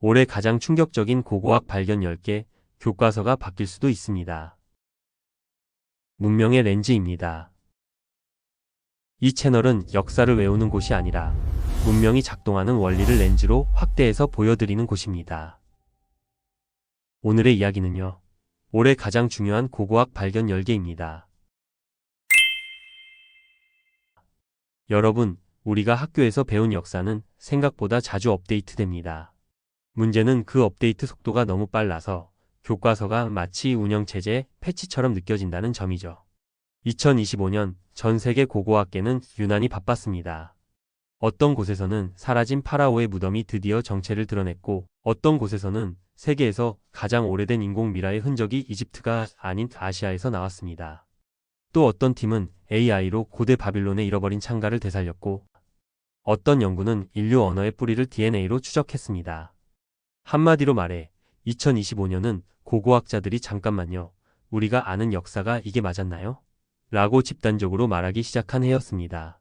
올해 가장 충격적인 고고학 발견 10개, 교과서가 바뀔 수도 있습니다. 문명의 렌즈입니다. 이 채널은 역사를 외우는 곳이 아니라 문명이 작동하는 원리를 렌즈로 확대해서 보여드리는 곳입니다. 오늘의 이야기는요, 올해 가장 중요한 고고학 발견 10개입니다. 여러분, 우리가 학교에서 배운 역사는 생각보다 자주 업데이트됩니다. 문제는 그 업데이트 속도가 너무 빨라서 교과서가 마치 운영체제 패치처럼 느껴진다는 점이죠. 2025년 전 세계 고고학계는 유난히 바빴습니다. 어떤 곳에서는 사라진 파라오의 무덤이 드디어 정체를 드러냈고, 어떤 곳에서는 세계에서 가장 오래된 인공 미라의 흔적이 이집트가 아닌 아시아에서 나왔습니다. 또 어떤 팀은 AI로 고대 바빌론의 잃어버린 창가를 되살렸고, 어떤 연구는 인류 언어의 뿌리를 DNA로 추적했습니다. 한마디로 말해 2025년은 고고학자들이 잠깐만요, 우리가 아는 역사가 이게 맞았나요? 라고 집단적으로 말하기 시작한 해였습니다.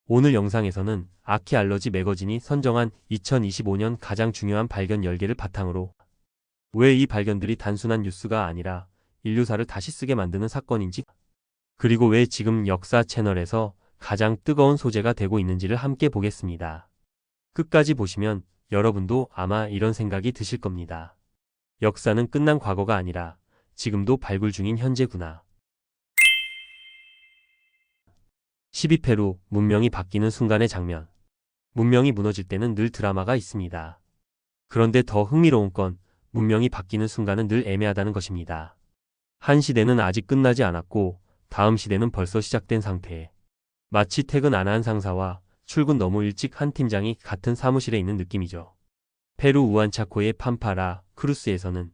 오늘 영상에서는 아키알러지 매거진이 선정한 2025년 가장 중요한 발견 10개를 바탕으로 왜 이 발견들이 단순한 뉴스가 아니라 인류사를 다시 쓰게 만드는 사건인지, 그리고 왜 지금 역사 채널에서 가장 뜨거운 소재가 되고 있는지를 함께 보겠습니다. 끝까지 보시면 여러분도 아마 이런 생각이 드실 겁니다. 역사는 끝난 과거가 아니라 지금도 발굴 중인 현재구나. 12페루, 문명이 바뀌는 순간의 장면. 문명이 무너질 때는 늘 드라마가 있습니다. 그런데 더 흥미로운 건 문명이 바뀌는 순간은 늘 애매하다는 것입니다. 한 시대는 아직 끝나지 않았고 다음 시대는 벌써 시작된 상태. 마치 퇴근 안 한 상사와 출근 너무 일찍 한 팀장이 같은 사무실에 있는 느낌이죠. 페루 우안차코의 팜파라 크루스에서는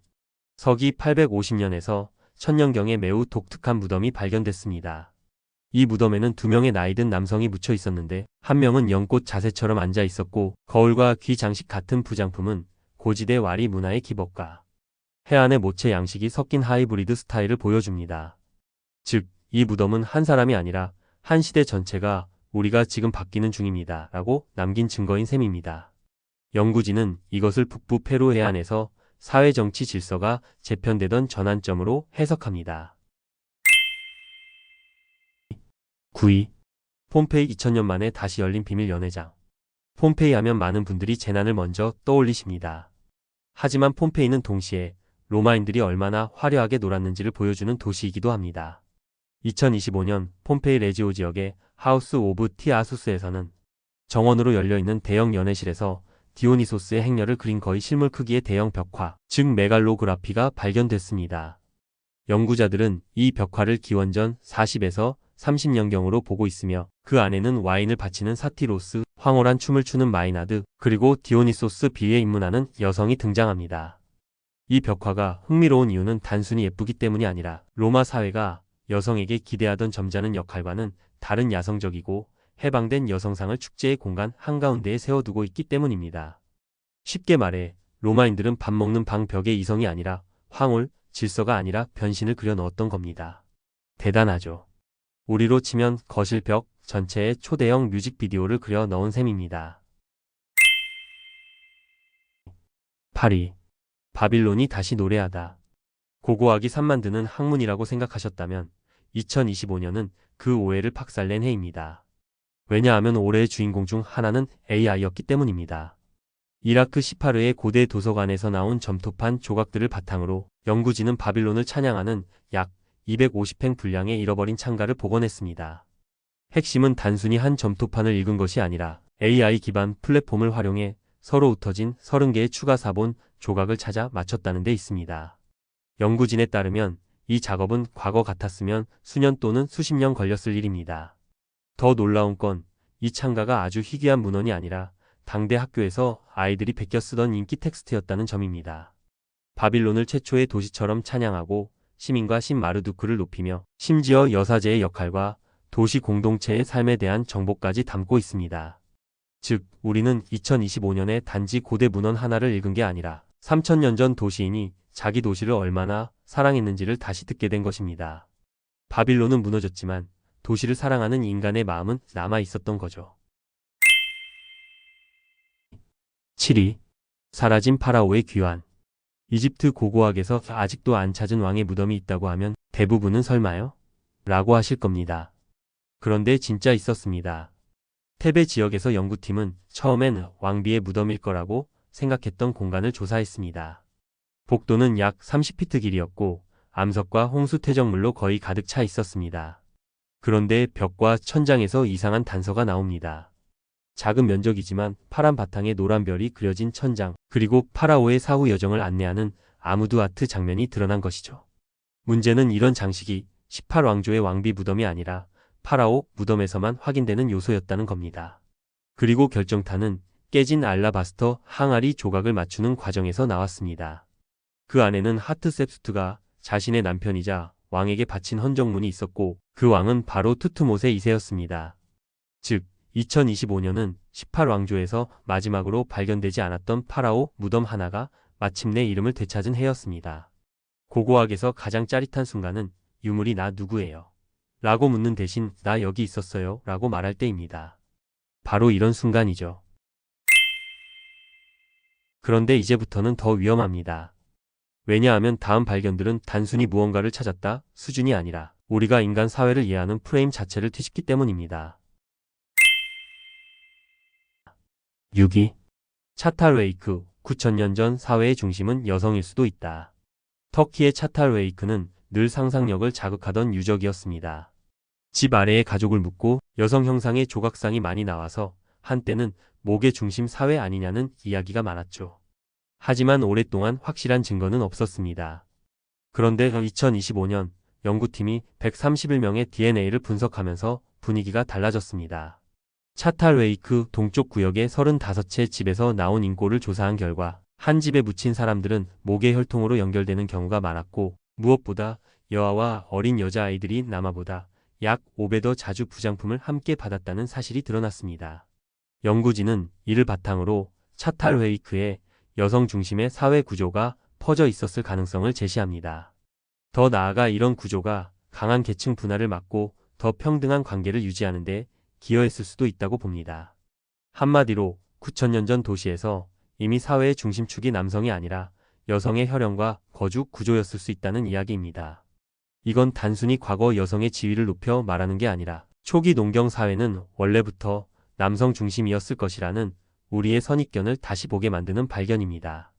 서기 850년에서 1000년경에 매우 독특한 무덤이 발견됐습니다. 이 무덤에는 2명의 나이든 남성이 묻혀 있었는데, 한 명은 연꽃 자세처럼 앉아 있었고, 거울과 귀 장식 같은 부장품은 고지대 와리 문화의 기법과 해안의 모체 양식이 섞인 하이브리드 스타일을 보여줍니다. 즉, 이 무덤은 한 사람이 아니라 한 시대 전체가 우리가 지금 바뀌는 중입니다 라고 남긴 증거인 셈입니다. 연구진은 이것을 북부 페루 해안에서 사회정치 질서가 재편되던 전환점으로 해석합니다. 9위. 폼페이 2000년 만에 다시 열린 비밀 연회장. 폼페이 하면 많은 분들이 재난을 먼저 떠올리십니다. 하지만 폼페이는 동시에 로마인들이 얼마나 화려하게 놀았는지를 보여주는 도시이기도 합니다. 2025년 폼페이 레지오 지역의 하우스 오브 티아수스에서는 정원으로 열려있는 대형 연회실에서 디오니소스의 행렬을 그린 거의 실물 크기의 대형 벽화, 즉 메갈로그라피가 발견됐습니다. 연구자들은 이 벽화를 기원전 40에서 30년경으로 보고 있으며, 그 안에는 와인을 바치는 사티로스, 황홀한 춤을 추는 마이나드, 그리고 디오니소스 비에 입문하는 여성이 등장합니다. 이 벽화가 흥미로운 이유는 단순히 예쁘기 때문이 아니라 로마 사회가 여성에게 기대하던 점잖은 역할과는 다른 야성적이고 해방된 여성상을 축제의 공간 한가운데에 세워두고 있기 때문입니다. 쉽게 말해 로마인들은 밥 먹는 방 벽에 이성이 아니라 황홀, 질서가 아니라 변신을 그려 넣었던 겁니다. 대단하죠. 우리로 치면 거실 벽 전체에 초대형 뮤직비디오를 그려 넣은 셈입니다. 8위. 바빌론이 다시 노래하다. 고고학이 산만드는 학문이라고 생각하셨다면 2025년은 그 오해를 박살낸 해입니다. 왜냐하면 올해의 주인공 중 하나는 AI였기 때문입니다. 이라크 시파르의 고대 도서관에서 나온 점토판 조각들을 바탕으로 연구진은 바빌론을 찬양하는 약 250행 분량의 잃어버린 창가를 복원했습니다. 핵심은 단순히 한 점토판을 읽은 것이 아니라 AI 기반 플랫폼을 활용해 서로 흩어진 30개의 추가 사본 조각을 찾아 맞췄다는 데 있습니다. 연구진에 따르면 이 작업은 과거 같았으면 수년 또는 수십 년 걸렸을 일입니다. 더 놀라운 건 이 창가가 아주 희귀한 문헌이 아니라 당대 학교에서 아이들이 베껴 쓰던 인기 텍스트였다는 점입니다. 바빌론을 최초의 도시처럼 찬양하고 시민과 신마르두크를 높이며 심지어 여사제의 역할과 도시 공동체의 삶에 대한 정보까지 담고 있습니다. 즉, 우리는 2025년에 단지 고대 문헌 하나를 읽은 게 아니라 3000년 전 도시인이 자기 도시를 얼마나 사랑했는지를 다시 듣게 된 것입니다. 바빌론은 무너졌지만 도시를 사랑하는 인간의 마음은 남아 있었던 거죠. 7위. 사라진 파라오의 귀환. 이집트 고고학에서 아직도 안 찾은 왕의 무덤이 있다고 하면 대부분은 설마요? 라고 하실 겁니다. 그런데 진짜 있었습니다. 테베 지역에서 연구팀은 처음엔 왕비의 무덤일 거라고 생각했던 공간을 조사했습니다. 복도는 약 30피트 길이였고 암석과 홍수 퇴적물로 거의 가득 차 있었습니다. 그런데 벽과 천장에서 이상한 단서가 나옵니다. 작은 면적이지만 파란 바탕에 노란 별이 그려진 천장, 그리고 파라오의 사후 여정을 안내하는 아무드 아트 장면이 드러난 것이죠. 문제는 이런 장식이 18왕조의 왕비 무덤이 아니라 파라오 무덤에서만 확인되는 요소였다는 겁니다. 그리고 결정타는 깨진 알라바스터 항아리 조각을 맞추는 과정에서 나왔습니다. 그 안에는 하트셉수트가 자신의 남편이자 왕에게 바친 헌정문이 있었고 그 왕은 바로 투트모세 2세였습니다. 즉 2025년은 18왕조에서 마지막으로 발견되지 않았던 파라오 무덤 하나가 마침내 이름을 되찾은 해였습니다. 고고학에서 가장 짜릿한 순간은 유물이 나 누구예요? 라고 묻는 대신 나 여기 있었어요 라고 말할 때입니다. 바로 이런 순간이죠. 그런데 이제부터는 더 위험합니다. 왜냐하면 다음 발견들은 단순히 무언가를 찾았다 수준이 아니라 우리가 인간 사회를 이해하는 프레임 자체를 뒤집기 때문입니다. 6위. 차탈웨이크. 9000년 전 사회의 중심은 여성일 수도 있다. 터키의 차탈웨이크는 늘 상상력을 자극하던 유적이었습니다. 집 아래에 가족을 묻고 여성 형상의 조각상이 많이 나와서 한때는 목의 중심 사회 아니냐는 이야기가 많았죠. 하지만 오랫동안 확실한 증거는 없었습니다. 그런데 2025년 연구팀이 131명의 DNA를 분석하면서 분위기가 달라졌습니다. 차탈웨이크 동쪽 구역의 35채 집에서 나온 인골을 조사한 결과 한 집에 묻힌 사람들은 목의 혈통으로 연결되는 경우가 많았고 무엇보다 여아와 어린 여자아이들이 남아보다 약 5배 더 자주 부장품을 함께 받았다는 사실이 드러났습니다. 연구진은 이를 바탕으로 차탈웨이크의 여성 중심의 사회 구조가 퍼져 있었을 가능성을 제시합니다. 더 나아가 이런 구조가 강한 계층 분화를 막고 더 평등한 관계를 유지하는 데 기여했을 수도 있다고 봅니다. 한마디로 9000년 전 도시에서 이미 사회의 중심축이 남성이 아니라 여성의 혈연과 거주 구조였을 수 있다는 이야기입니다. 이건 단순히 과거 여성의 지위를 높여 말하는 게 아니라 초기 농경 사회는 원래부터 남성 중심이었을 것이라는 우리의 선입견을 다시 보게 만드는 발견입니다.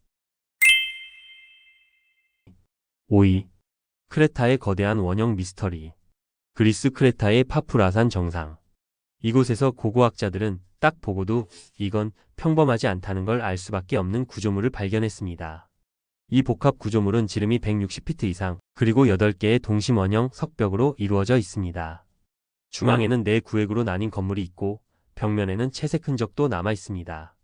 5위. 크레타의 거대한 원형 미스터리. 그리스 크레타의 파푸라산 정상. 이곳에서 고고학자들은 딱 보고도 이건 평범하지 않다는 걸 알 수밖에 없는 구조물을 발견했습니다. 이 복합 구조물은 지름이 160피트 이상, 그리고 8개의 동심 원형 석벽으로 이루어져 있습니다. 중앙에는 4구획으로 나뉜 건물이 있고 벽면에는 채색 흔적도 남아 있습니다.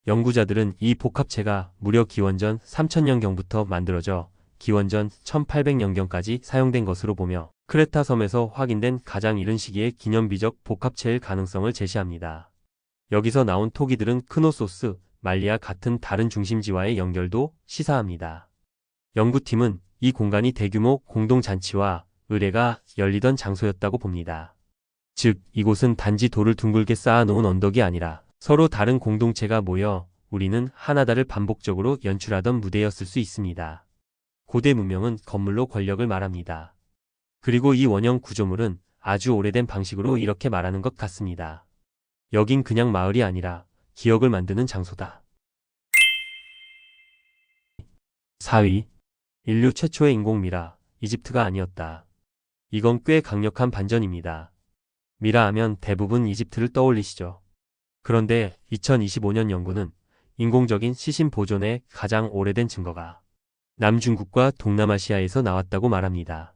연구자들은 이 복합체가 무려 기원전 3000년경부터 만들어져 기원전 1800년경까지 사용된 것으로 보며 크레타 섬에서 확인된 가장 이른 시기의 기념비적 복합체일 가능성을 제시합니다. 여기서 나온 토기들은 크노소스, 말리아 같은 다른 중심지와의 연결도 시사합니다. 연구팀은 이 공간이 대규모 공동잔치와 의례가 열리던 장소였다고 봅니다. 즉, 이곳은 단지 돌을 둥글게 쌓아놓은 언덕이 아니라 서로 다른 공동체가 모여 우리는 하나다를 반복적으로 연출하던 무대였을 수 있습니다. 고대 문명은 건물로 권력을 말합니다. 그리고 이 원형 구조물은 아주 오래된 방식으로 이렇게 말하는 것 같습니다. 여긴 그냥 마을이 아니라 기억을 만드는 장소다. 4위. 인류 최초의 인공 미라, 이집트가 아니었다. 이건 꽤 강력한 반전입니다. 미라 하면 대부분 이집트를 떠올리시죠. 그런데 2025년 연구는 인공적인 시신 보존의 가장 오래된 증거가 남중국과 동남아시아에서 나왔다고 말합니다.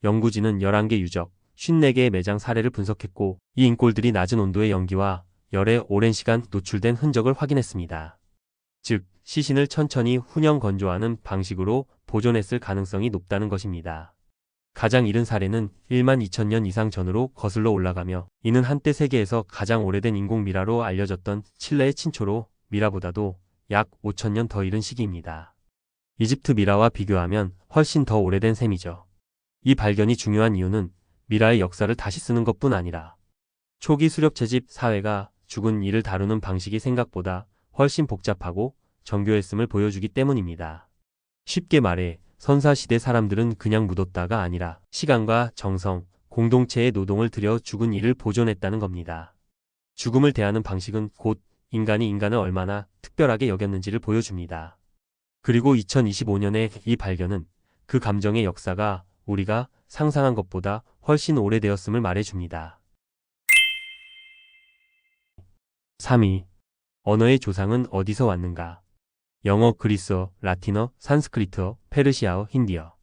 연구진은 11개 유적, 54개의 매장 사례를 분석했고 이 인골들이 낮은 온도의 연기와 열에 오랜 시간 노출된 흔적을 확인했습니다. 즉, 시신을 천천히 훈연 건조하는 방식으로 보존했을 가능성이 높다는 것입니다. 가장 이른 사례는 12,000년 이상 전으로 거슬러 올라가며 이는 한때 세계에서 가장 오래된 인공 미라로 알려졌던 칠레의 친초로 미라보다도 약 5,000년 더 이른 시기입니다. 이집트 미라와 비교하면 훨씬 더 오래된 셈이죠. 이 발견이 중요한 이유는 미라의 역사를 다시 쓰는 것뿐 아니라 초기 수렵 채집 사회가 죽은 이를 다루는 방식이 생각보다 훨씬 복잡하고 정교했음을 보여주기 때문입니다. 쉽게 말해 선사시대 사람들은 그냥 묻었다가 아니라 시간과 정성, 공동체의 노동을 들여 죽은 이를 보존했다는 겁니다. 죽음을 대하는 방식은 곧 인간이 인간을 얼마나 특별하게 여겼는지를 보여줍니다. 그리고 2025년의 이 발견은 그 감정의 역사가 우리가 상상한 것보다 훨씬 오래되었음을 말해줍니다. 3위. 언어의 조상은 어디서 왔는가? 영어, 그리스어, 라틴어, 산스크리트어, 페르시아어, 힌디어.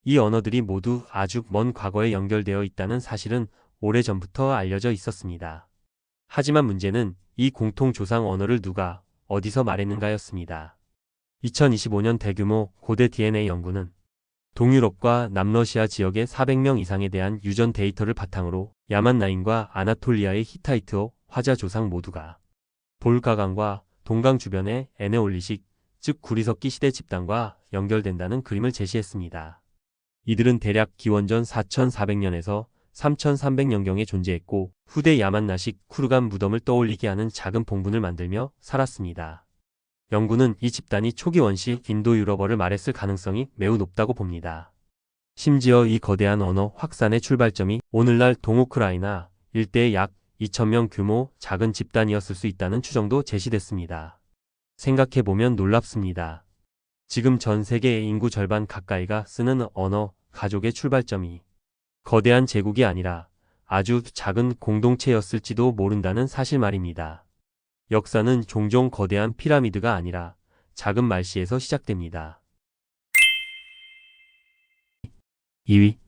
이 언어들이 모두 아주 먼 과거에 연결되어 있다는 사실은 오래전부터 알려져 있었습니다. 하지만 문제는 이 공통 조상 언어를 누가 어디서 말했는가였습니다. 2025년 대규모 고대 DNA 연구는 동유럽과 남러시아 지역의 400명 이상에 대한 유전 데이터를 바탕으로 야만나인과 아나톨리아의 히타이트어 화자 조상 모두가 볼가강과 동강 주변의 에네올리식, 즉 구리석기 시대 집단과 연결된다는 그림을 제시했습니다. 이들은 대략 기원전 4400년에서 3300년경에 존재했고 후대 야만나식 쿠르간 무덤을 떠올리게 하는 작은 봉분을 만들며 살았습니다. 연구는 이 집단이 초기 원시 인도 유럽어를 말했을 가능성이 매우 높다고 봅니다. 심지어 이 거대한 언어 확산의 출발점이 오늘날 동우크라이나 일대의 약 2000명 규모 작은 집단이었을 수 있다는 추정도 제시됐습니다. 생각해보면 놀랍습니다. 지금 전 세계의 인구 절반 가까이가 쓰는 언어, 가족의 출발점이 거대한 제국이 아니라 아주 작은 공동체였을지도 모른다는 사실 말입니다. 역사는 종종 거대한 피라미드가 아니라 작은 말씨에서 시작됩니다. 2위.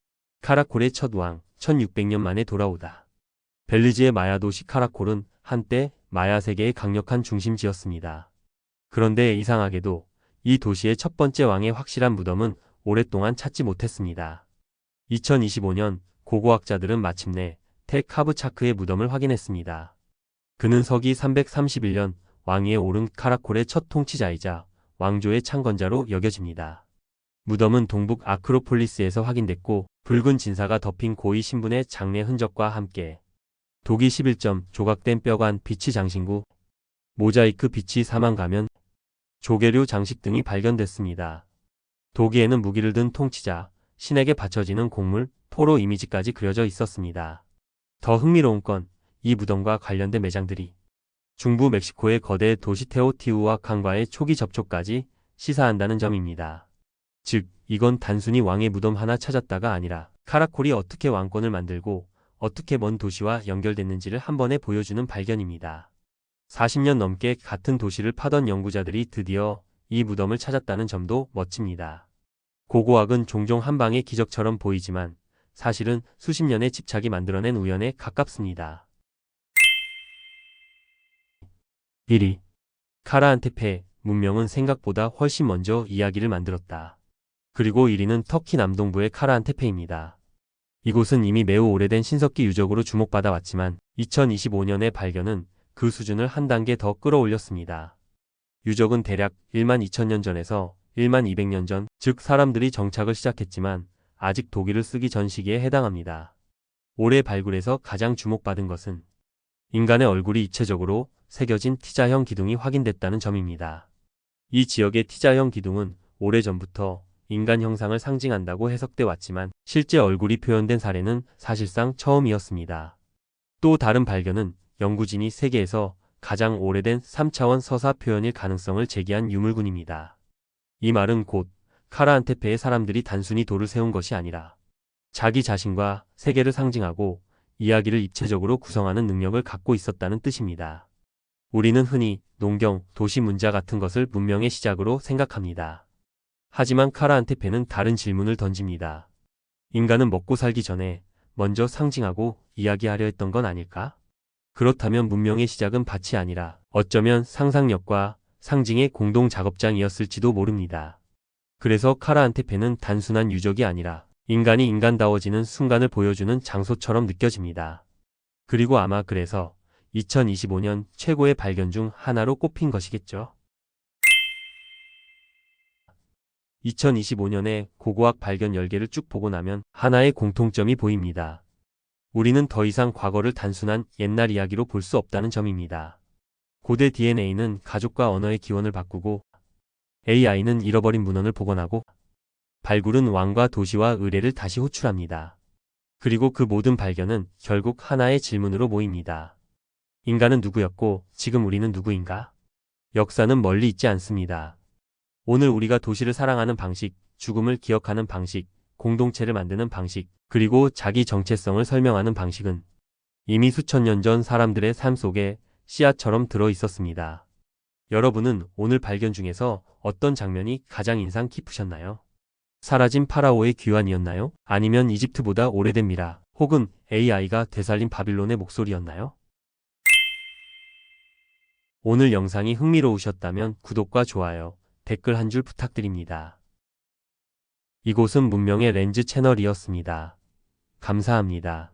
카라콜의 첫 왕, 1600년 만에 돌아오다. 벨리즈의 마야 도시 카라콜은 한때 마야 세계의 강력한 중심지였습니다. 그런데 이상하게도 이 도시의 첫 번째 왕의 확실한 무덤은 오랫동안 찾지 못했습니다. 2025년 고고학자들은 마침내 테카브차크의 무덤을 확인했습니다. 그는 서기 331년 왕위에 오른 카라콜의 첫 통치자이자 왕조의 창건자로 여겨집니다. 무덤은 동북 아크로폴리스에서 확인됐고 붉은 진사가 덮인 고위 신분의 장례 흔적과 함께 독이 11점, 조각된 뼈관, 비치 장신구, 모자이크 비치 사망 가면, 조개류 장식 등이 발견됐습니다. 도기에는 무기를 든 통치자, 신에게 바쳐지는 곡물, 포로 이미지까지 그려져 있었습니다. 더 흥미로운 건 이 무덤과 관련된 매장들이 중부 멕시코의 거대 도시 테오티우아칸과의 초기 접촉까지 시사한다는 점입니다. 즉, 이건 단순히 왕의 무덤 하나 찾았다가 아니라 카라콜이 어떻게 왕권을 만들고 어떻게 먼 도시와 연결됐는지를 한 번에 보여주는 발견입니다. 40년 넘게 같은 도시를 파던 연구자들이 드디어 이 무덤을 찾았다는 점도 멋집니다. 고고학은 종종 한 방의 기적처럼 보이지만 사실은 수십 년의 집착이 만들어낸 우연에 가깝습니다. 1위. 카라한테페 문명은 생각보다 훨씬 먼저 이야기를 만들었다. 그리고 1위는 터키 남동부의 카라한테페입니다. 이곳은 이미 매우 오래된 신석기 유적으로 주목받아 왔지만 2025년의 발견은 그 수준을 한 단계 더 끌어올렸습니다. 유적은 대략 1만 2000년 전에서 1만 200년 전, 즉 사람들이 정착을 시작했지만 아직 도기를 쓰기 전 시기에 해당합니다. 올해 발굴에서 가장 주목받은 것은 인간의 얼굴이 입체적으로 새겨진 T자형 기둥이 확인됐다는 점입니다. 이 지역의 T자형 기둥은 오래전부터 인간 형상을 상징한다고 해석돼 왔지만 실제 얼굴이 표현된 사례는 사실상 처음이었습니다. 또 다른 발견은 연구진이 세계에서 가장 오래된 3차원 서사 표현일 가능성을 제기한 유물군입니다. 이 말은 곧 카라한테페의 사람들이 단순히 돌을 세운 것이 아니라 자기 자신과 세계를 상징하고 이야기를 입체적으로 구성하는 능력을 갖고 있었다는 뜻입니다. 우리는 흔히 농경, 도시 문자 같은 것을 문명의 시작으로 생각합니다. 하지만 카라한테페는 다른 질문을 던집니다. 인간은 먹고 살기 전에 먼저 상징하고 이야기하려 했던 건 아닐까? 그렇다면 문명의 시작은 밭이 아니라 어쩌면 상상력과 상징의 공동 작업장이었을지도 모릅니다. 그래서 카라한테페는 단순한 유적이 아니라 인간이 인간다워지는 순간을 보여주는 장소처럼 느껴집니다. 그리고 아마 그래서 2025년 최고의 발견 중 하나로 꼽힌 것이겠죠. 2025년에 고고학 발견 10개를 쭉 보고 나면 하나의 공통점이 보입니다. 우리는 더 이상 과거를 단순한 옛날 이야기로 볼 수 없다는 점입니다. 고대 DNA는 가족과 언어의 기원을 바꾸고 AI는 잃어버린 문헌을 복원하고 발굴은 왕과 도시와 의뢰를 다시 호출합니다. 그리고 그 모든 발견은 결국 하나의 질문으로 모입니다. 인간은 누구였고 지금 우리는 누구인가? 역사는 멀리 있지 않습니다. 오늘 우리가 도시를 사랑하는 방식, 죽음을 기억하는 방식, 공동체를 만드는 방식, 그리고 자기 정체성을 설명하는 방식은 이미 수천 년 전 사람들의 삶 속에 씨앗처럼 들어 있었습니다. 여러분은 오늘 발견 중에서 어떤 장면이 가장 인상 깊으셨나요? 사라진 파라오의 귀환이었나요? 아니면 이집트보다 오래된 미라, 혹은 AI가 되살린 바빌론의 목소리였나요? 오늘 영상이 흥미로우셨다면 구독과 좋아요, 댓글 한 줄 부탁드립니다. 이곳은 문명의 렌즈 채널이었습니다. 감사합니다.